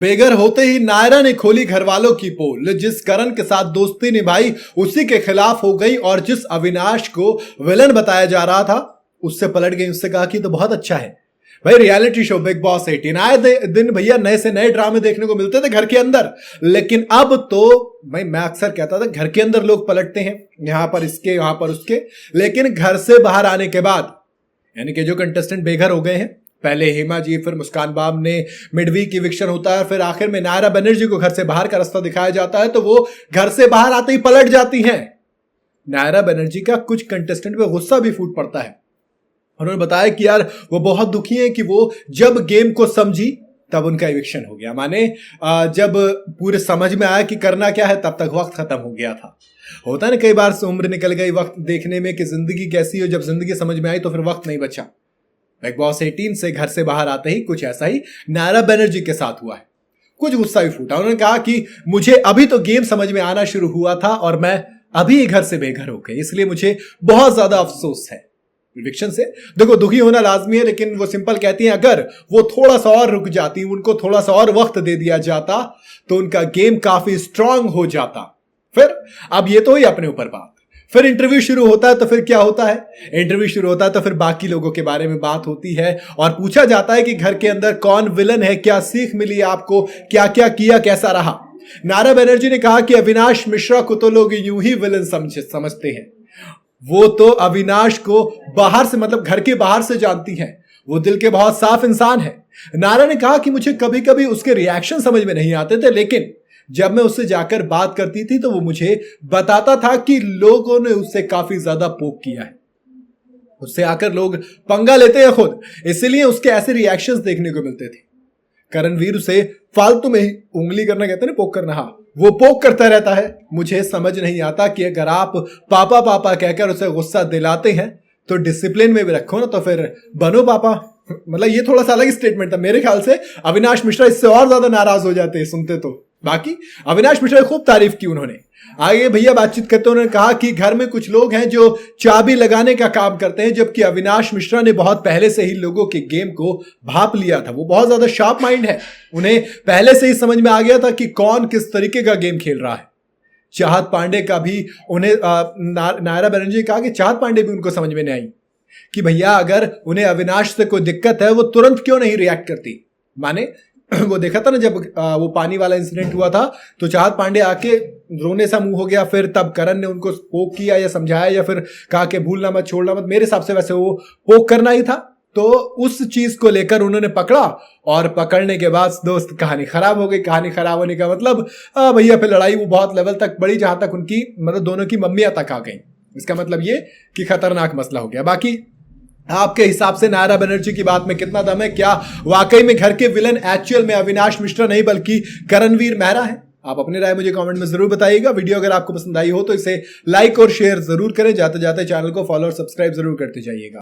बेघर होते ही नायरा ने खोली घर वालों की पोल। जिस करण के साथ दोस्ती निभाई उसी के खिलाफ हो गई और जिस अविनाश को विलन बताया जा रहा था उससे पलट गई। उससे कहा कि तो बहुत अच्छा है भाई। रियलिटी शो बिग बॉस 18 आए दिन भैया नए से नए ड्रामे देखने को मिलते थे घर के अंदर, लेकिन अब तो भाई मैं अक्सर कहता था घर के अंदर लोग पलटते हैं, यहां पर इसके वहां पर उसके, लेकिन घर से बाहर आने के बाद यानी कि जो कंटेस्टेंट बेघर हो गए हैं, पहले हेमा जी, फिर मुस्कान बाम ने मिडवीक इविक्शन होता है, फिर आखिर में नायरा बनर्जी को घर से बाहर का रास्ता दिखाया जाता है, तो वो घर से बाहर आते ही पलट जाती हैं। नायरा बनर्जी का कुछ कंटेस्टेंट पे गुस्सा भी फूट पड़ता है। उन्होंने बताया कि यार वो बहुत दुखी हैं कि वो जब गेम को समझी तब उनका इविक्शन हो गया। माने जब पूरे समझ में आया कि करना क्या है तब तक वक्त खत्म हो गया था। होता है ना कई बार उम्र निकल गई वक्त देखने में कि जिंदगी कैसी हो, जब जिंदगी समझ में आई तो फिर वक्त नहीं बचा। बिग बॉस 18 से घर से बाहर आते ही कुछ ऐसा ही नायरा बनर्जी के साथ हुआ है। कुछ गुस्सा भी फूटा। उन्होंने कहा कि मुझे अभी तो गेम समझ में आना शुरू हुआ था और मैं अभी घर से बेघर हो गई, इसलिए मुझे बहुत ज्यादा अफसोस है इविक्शन से। देखो दुखी होना लाजमी है, लेकिन वो सिंपल कहती हैं अगर वो थोड़ा सा और रुक जाती, उनको थोड़ा सा और वक्त दे दिया जाता तो उनका गेम काफी स्ट्रांग हो जाता। फिर अब ये तो ही अपने ऊपर बात। फिर इंटरव्यू शुरू होता है तो फिर क्या होता है, इंटरव्यू शुरू होता है तो फिर बाकी लोगों के बारे में बात होती है और पूछा जाता है कि घर के अंदर कौन विलन है, क्या सीख मिली आपको, क्या क्या किया, कैसा रहा। नायरा बनर्जी ने कहा कि अविनाश मिश्रा को तो लोग यूं ही विलन समझते हैं, वो तो अविनाश को बाहर से मतलब घर के बाहर से जानती हैं, वो दिल के बहुत साफ इंसान है। नायरा ने कहा कि मुझे कभी कभी उसके रिएक्शन समझ में नहीं आते थे, लेकिन जब मैं उससे जाकर बात करती थी तो वो मुझे बताता था कि लोगों ने उससे काफी ज्यादा पोक किया है, उससे आकर लोग पंगा लेते हैं खुद, इसलिए उसके ऐसे रिएक्शंस देखने को मिलते थे। करणवीर उसे फालतू में ही उंगली करना कहते हैं ना, पोक करना, हाँ वो पोक करता रहता है। मुझे समझ नहीं आता कि अगर आप पापा पापा कहकर उसे गुस्सा दिलाते हैं तो डिसिप्लिन में भी रखो ना, तो फिर बनो पापा। मतलब ये थोड़ा सा अलग स्टेटमेंट था। मेरे ख्याल से अविनाश मिश्रा इससे और ज्यादा नाराज हो जाते हैं सुनते तो। बाकी अविनाश मिश्रा खूब तारीफ की उन्होंने। आगे भैया बातचीत करते उन्होंने कहा कि घर में कुछ लोग हैं जो चाबी लगाने का काम करते हैं, जबकि अविनाश मिश्रा ने बहुत पहले से ही लोगों के गेम को भाप लिया था। वो बहुत ज्यादा शार्प माइंड है, उन्हें पहले से ही समझ में आ गया था कि कौन किस तरीके का गेम खेल रहा है। चाहत पांडे का भी उन्हें नायरा बनर्जी ने कहा कि चाहत पांडे भी उनको समझ में नहीं आई कि भैया अगर उन्हें अविनाश से कोई दिक्कत है वो तुरंत क्यों नहीं रिएक्ट करती। माने वो देखा था ना जब वो पानी वाला इंसिडेंट हुआ था तो चाहत पांडे आके रोने सा मुंह हो गया, फिर तब करण ने उनको पोक किया या समझाया या फिर कहा कि भूलना मत छोड़ना मत। मेरे हिसाब से वैसे वो पोक करना ही था, तो उस चीज को लेकर उन्होंने पकड़ा और पकड़ने के बाद दोस्त कहानी खराब हो गई। कहानी खराब होने का मतलब भैया फिर लड़ाई वो बहुत लेवल तक बढ़ी जहां तक उनकी मतलब दोनों की मम्मियां तक आ गई। इसका मतलब ये कि खतरनाक मसला हो गया। बाकी आपके हिसाब से नायरा बनर्जी की बात में कितना दम है? क्या वाकई में घर के विलन एक्चुअल में अविनाश मिश्रा नहीं बल्कि करणवीर मेहरा है? आप अपनी राय मुझे कमेंट में जरूर बताइएगा। वीडियो अगर आपको पसंद आई हो तो इसे लाइक और शेयर जरूर करें। जाते जाते चैनल को फॉलो और सब्सक्राइब जरूर करते जाइएगा।